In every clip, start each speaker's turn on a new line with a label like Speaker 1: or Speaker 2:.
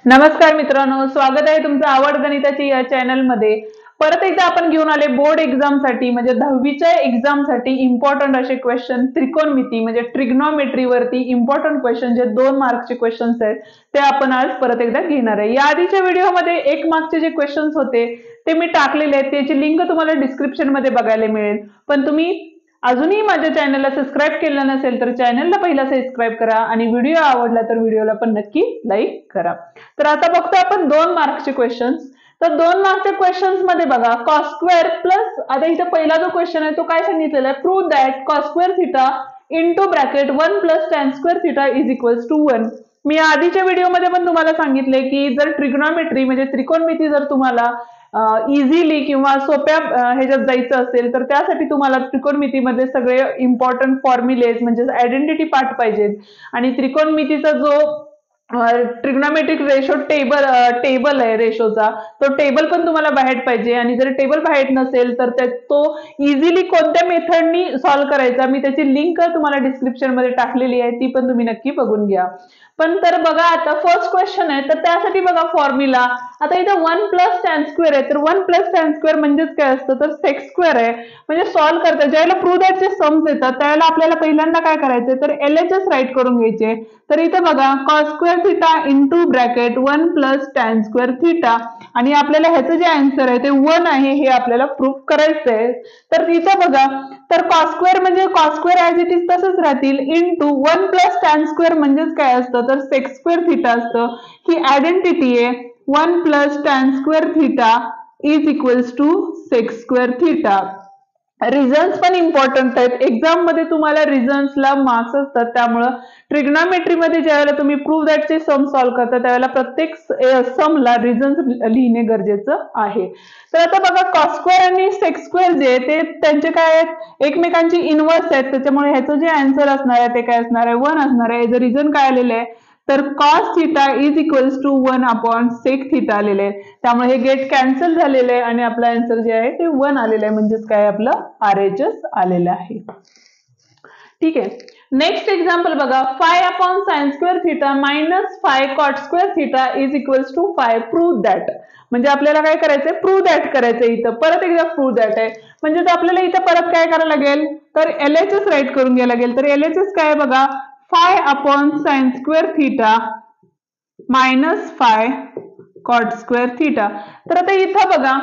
Speaker 1: नमस्कार मित्रांनो, स्वागत आहे तुमचं आवड गणिताची या चॅनल मध्ये। परत एकदा आपण घेऊन आले बोर्ड एक्झाम साठी म्हणजे 10वीच्या एक्झाम साठी इम्पॉर्टंट असे क्वेश्चन त्रिकोणमिती म्हणजे ट्रिग्नोमेट्री वरती इम्पॉर्टंट क्वेश्चन जे 2 मार्क्सचे क्वेश्चन्स आहेत ते आपण आज परत एकदा घेणार आहे। या आधीच्या व्हिडिओमध्ये 1 मार्क्सचे जे क्वेश्चन्स होते ते मी टाकलेले आहेत, त्याची लिंक तुम्हाला डिस्क्रिप्शन मध्ये बघायला मिळेल। पण तुम्ही अजूनही माझ्या चॅनलला सबस्क्राइब केलं नसेल तर चॅनलला पहिला सबस्क्राइब करा आणि व्हिडिओ आवडला तर व्हिडिओला पण नक्की लाईक करा। तर आता बघतो आपण 2 मार्क्सचे क्वेश्चन्स। तर 2 मार्क्सच्या क्वेश्चन्स मध्ये बघा cos स्क्वेअर प्लस, आता इथे पहिला जो क्वेश्चन आहे तो काय सांगितलेला आहे, prove that cos square theta into bracket 1 plus tan square theta is equals to 1। मी आधीच्या व्हिडिओमध्ये पण तुम्हाला सांगितले की जर ट्रिग्नोमेट्री म्हणजे त्रिकोणमिती जर तुम्हाला इझिली किंवा सोप्या ह्याच्यात जायचं असेल तर त्यासाठी तुम्हाला त्रिकोणमितीमध्ये सगळे इम्पॉर्टंट फॉर्म्युलेज म्हणजे आयडेंटिटी पार्ट पाहिजेत आणि त्रिकोणमितीचा जो ट्रिग्नोमेट्रिक रेशो टेबल आहे रेशोचा, तो टेबल पण तुम्हाला बाहेर पाहिजे आणि जर टेबल बाहेर नसेल तर तो इझिली कोणत्या मेथडनी सॉल्व्ह करायचा मी त्याची लिंक तुम्हाला डिस्क्रिप्शन मध्ये टाकलेली आहे, ती पण तुम्ही नक्की बघून घ्या। पण तर बघा आता फर्स्ट क्वेश्चन आहे तर त्यासाठी बघा फॉर्म्युला, आता इथे 1 प्लस टॅन स्क्वेअर आहे तर 1 प्लस टॅन स्क्वेअर म्हणजेच काय असतं तर सेक स्क्वेअर आहे। म्हणजे सॉल्व्ह करता ज्यावेळेला प्रूव्ह दॅटचे सम्स येतात त्यावेळेला आपल्याला पहिल्यांदा काय करायचे तर एलएचएस राईट करून घ्यायचे। तर इथे बघा cos square theta into bracket 1 plus tan square theta आणि आपल्याला ह्याचं जे आन्सर आहे ते 1 आहे हे आपल्याला प्रूव्ह करायचं आहे। तर इथे बघा तर cos स्क्वेअर म्हणजे cos square as it is तसंच राहतील इनटू 1 प्लस टॅन स्क्वेअर म्हणजेच काय असतं तर सेक स्क्वेअर थीटा असतं। ही आयडेंटिटी आहे 1 plus tan square theta is equals to sec square theta. Reasons पण इम्पॉर्टंट आहेत, एक्झाम मध्ये तुम्हाला रिझन्सला मार्क्स असतात, त्यामुळे ट्रिग्नोमेट्री मध्ये ज्यावेळेला तुम्ही प्रूव्ह दॅटचे सम सॉल्व्ह करता त्यावेळेला प्रत्येक समला रिझन्स लिहिणे गरजेचं आहे। तर आता बघा cos स्क्वेअर आणि सेक स्क्वेअर जे ते त्यांचे काय आहेत एकमेकांची इनव्हर्स आहेत, त्याच्यामुळे ह्याचं जे आन्सर असणार आहे ते काय असणार आहे 1 असणार आहे। जर रिझन काय आलेलं आहे तर cos theta is equals to 1 upon sec theta आलेले आहे, त्यामुळे हे गेट कॅन्सल झालेले आहे आणि आपलं आन्सर जे आहे ते 1 आलेलं आहे, म्हणजेच काय आपलं आरएचएस आलेलं आहे। ठीक आहे, नेक्स्ट एक्झाम्पल बघा 5 upon sine square theta minus 5 cot square theta is equals to 5 prove that. म्हणजे आपल्याला काय करायचंय प्रूव्ह दॅट करायचंय। इथं परत एकदा प्रूव्ह दॅट आहे म्हणजे आपल्याला इथं परत काय करायला लागेल तर एलएचएस राईट करून घ्यायला लागेल। तर एलएचएस काय बघा 5 upon sine square theta minus 5 cot square theta. तर आता इथं बघा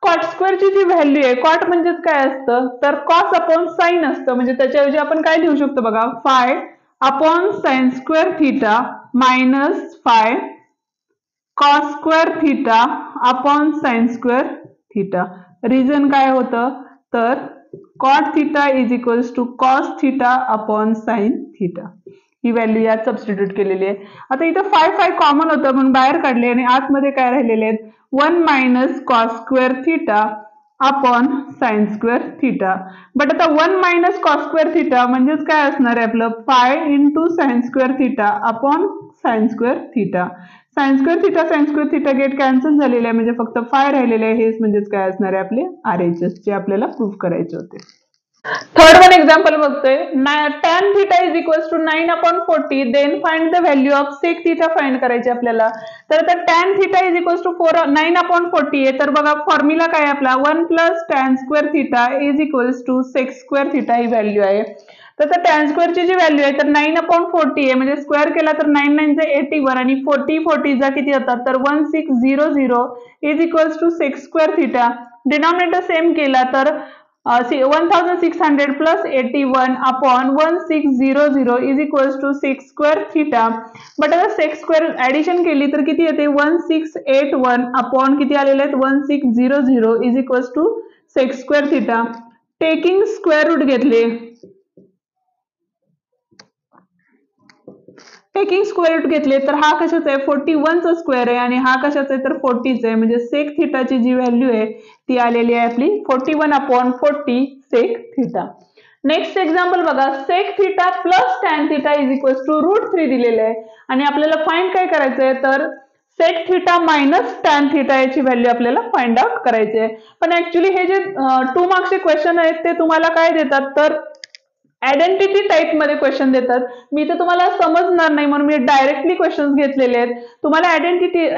Speaker 1: कॉट स्क्वेअरची जी व्हॅल्यू आहे, कॉट म्हणजेच काय असतं तर कॉस अपॉन साइन असतं, म्हणजे त्याच्याऐवजी आपण काय लिहू शकतो बघा 5 upon sine square theta minus 5 cos square theta upon sine square theta. Reason काय होतं तर cot theta is equals to cos theta upon sine theta, ही व्हॅल्यू यात सबस्टिट्यूट केलेली आहे। आता इथं 5 कॉमन होतं म्हणून बाहेर काढले आणि आतमध्ये काय राहिलेले आहेत 1 minus cos square theta upon sine square theta. But आता 1 मायनस कॉस स्क्वेअर थीटा म्हणजेच काय असणार आहे आपलं 5 into sine square theta upon sine square theta. Sign square theta get cancel झालेले आहे म्हणजे फक्त 5 राहिलेले आहे, हेच म्हणजेच काय असणार आहे आपले आरएचएस जे आपल्याला प्रूव्ह करायचे होते। थर्ड वन एक्झाम्पल बघतोय tan theta is equals to 9 upon 40 then find the value of sec theta find करायची आपल्याला। तर आता tan theta is equals to 9 upon 40 आहे, तर बघा फॉर्म्युला काय आपला 1 plus tan square theta is equals to sec square theta ही व्हॅल्यू आहे। तर tan स्क्वेअरची जी व्हॅल्यू आहे तर 9 अपॉन 40 आहे, म्हणजे स्क्वेअर केला तर 9 9 चे 81 आणि 40 जा किती होतात तर 1600 is equals to sec square theta. Denominator same केला तर 1600 plus 81 upon 1600 is equals to sec square theta। But आता सेक स्क्वेअर ऍडिशन केली तर किती येते 1681 अपॉन किती आलेले आहेत 1600 is equals to sec square theta. Taking square root घेतले, टेकिंग स्क्वेअर रूट घेतले तर हा कशाचा आहे 41 चा स्क्वेअर आहे आणि हा कशाचा आहे तर 40 चा आहे, म्हणजे सेक थीटाची जी व्हॅल्यू आहे ती आलेली आहे आपली 41 upon 40 sec theta. Next example बघा sec theta plus tan theta is equals to √3 दिलेले आहे आणि आपल्याला फाइंड काय करायचं आहे तर sec theta minus tan theta याची व्हॅल्यू आपल्याला फाइंड आउट करायची आहे। पण ऍक्च्युली हे जे 2 मार्क्सचे क्वेश्चन आहेत ते तुम्हाला काय देतात तर आयडेंटिटी टाईप मध्ये क्वेश्चन देतात. मी तर तुम्हाला समजणार नाही म्हणून मी डायरेक्टली क्वेश्चन्स घेतलेले आहेत. तुम्हाला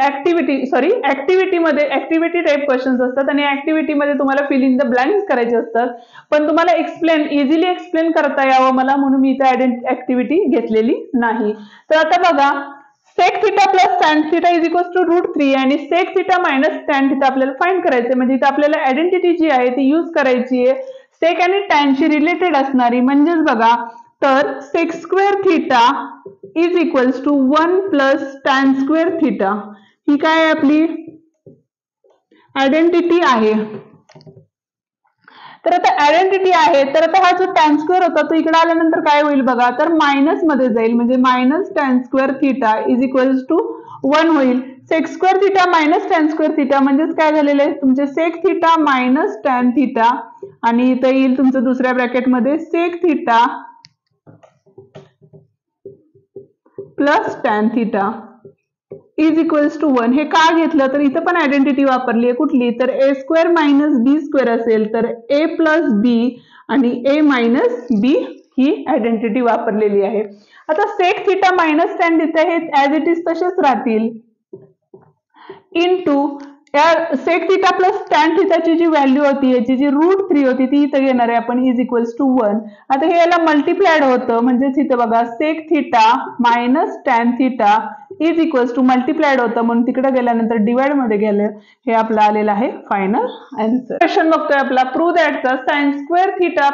Speaker 1: ऍक्टिव्हिटी टाईप क्वेश्चन्स असतात आणि ऍक्टिव्हिटीमध्ये तुम्हाला फिल इन द ब्लँक्स करायचे असतात. पण तुम्हाला इझिली एक्सप्लेन करता यावं मला म्हणून मी इथे ऍक्टिव्हिटी घेतलेली नाही. तर आता बघा, sec theta plus tan theta is equals to √3 आणि sec theta minus tan theta आपल्याला फाइंड करायचे. म्हणजे इथे आपल्याला आयडेंटिटी जी आहे ती यूज करायची आहे सेक आणि tan शी रिलेटेड असणारी. म्हणजेच बघा, तर sec square theta is equals to 1 plus tan square theta ही काय आहे आपली आयडेंटिटी आहे. तर आता आयडेंटिटी आहे, तर आता हा जो tan स्क्वेअर होता तो इकडे आल्यानंतर काय होईल बघा, तर मायनस मध्ये जाईल. म्हणजे minus tan square theta is equals to 1 होईल. Sec square theta minus tan square theta म्हणजेच काय झालेले आहे तुमचे sec theta minus tan theta आणि इथं येईल तुमचं दुसऱ्या ब्रॅकेटमध्ये sec theta plus tan theta is equals to 1. हे का घेतलं तर इथं पण आयडेंटिटी वापरली आहे कुठली, तर ए स्क्वेअर मायनस बी स्क्वेअर असेल तर ए प्लस बी आणि ए मायनस बी ही आयडेंटिटी वापरलेली आहे. आता sec theta minus tan theta हे ऍज इट इज तसेच राहतील इनटू या सेक थिटा प्लस tan थिटाची जी व्हॅल्यू होती याची जी √3 होती ती इथं घेणार आहे आपण इज इक्वल्स टू 1. आता हे याला मल्टिप्लायड होतं म्हणजेच इथं बघा sec theta minus tan theta is equals to multiplied होतं म्हणून तिकडे गेल्यानंतर डिवाइड मध्ये गेलं. हे आपलं आलेलं आहे फायनल आन्सर. क्वेश्चन बघतोय आपला, prove that the sine square theta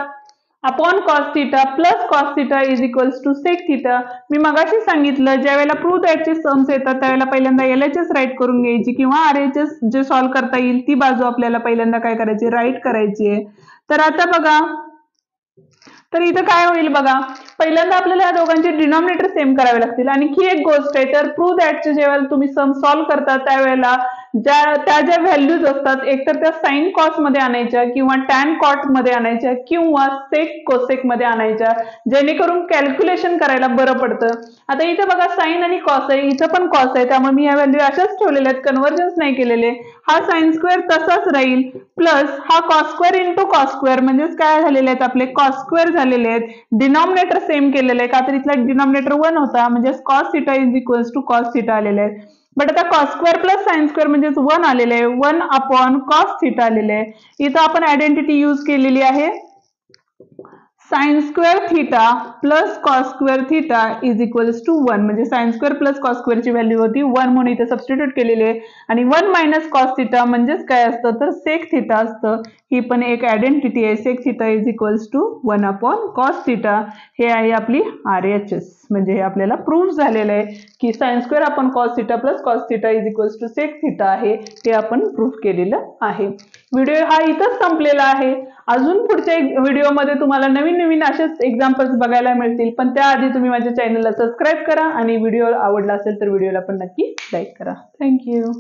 Speaker 1: upon cos theta plus cos theta is equals to sec theta. मी मगाशी सांगितलं ज्या वेळेला प्रूव्ह दॅटचे सम्स येतात त्यावेळेला पहिल्यांदा LHS राईट करून घ्यायची किंवा RHS जे सॉल्व्ह करता येईल ती बाजू आपल्याला पहिल्यांदा काय करायची, राईट करायची आहे. तर आता बघा, तर इथं काय होईल बघा, पहिल्यांदा आपल्याला या दोघांचे डिनॉमिनेटर सेम करावे लागतील. आणखी एक गोष्ट आहे, तर प्रूव्ह दॅटचे जेव्हा तुम्ही सम सॉल्व्ह करता त्यावेळेला त्या ज्या व्हॅल्यूज असतात एकतर त्या साइन कॉस मध्ये आणायच्या किंवा टॅन कॉट मध्ये आणायच्या किंवा सेक कोसेक मध्ये आणायच्या जेणेकरून कॅल्क्युलेशन करायला बरं पडतं. आता इथं बघा साइन आणि कॉस आहे, इथं पण कॉस आहे त्यामुळे मी या व्हॅल्यू अशाच ठेवलेल्या आहेत, कन्व्हर्जन्स नाही केलेले. हा साइन स्क्वेअर तसाच राहील प्लस हा cos square into cos square म्हणजेच काय झालेले आहेत आपले कॉस स्क्वेअर झालेले आहेत. डिनॉमिनेटर सेम केलेलं आहे का तर इथला डिनॉमिनेटर 1 होता म्हणजे cos theta is equals to cos theta आलेले आहेत. बट आता cos square plus sine square म्हणजे 1 आलेले आहे, 1 अपॉन कॉस थिटा आलेले आहे. इथं आपण आयडेंटिटी यूज केलेली आहे sine square theta plus cos square theta is equals to 1. म्हणजे साइन स्क्वेअर प्लस कॉस स्क्वेअरची व्हॅल्यू होती 1 म्हणून इथे सबस्टिट्यूट केलेली आहे आणि 1 मायनस कॉस थिटा म्हणजेच काय असतं तर सेक थिटा असतं. ही पण एक आयडेंटिटी आहे, sec theta is equals to 1 upon cos theta. हे आहे आपली RHS. म्हणजे हे आपल्याला प्रूव्ह झालेलं आहे की sine square upon cos theta plus cos theta is equals to sec theta आहे, हे आपण प्रूव्ह केलेलं आहे. व्हिडिओ हा इथंच संपलेला आहे. अजून पुढच्या व्हिडिओमध्ये तुम्हाला नवीन असेच एक्झाम्पल्स बघायला मिळतील, पण त्याआधी तुम्ही माझ्या चॅनलला सबस्क्राईब करा आणि व्हिडिओ आवडला असेल तर व्हिडिओला पण नक्की लाईक करा. थँक्यू.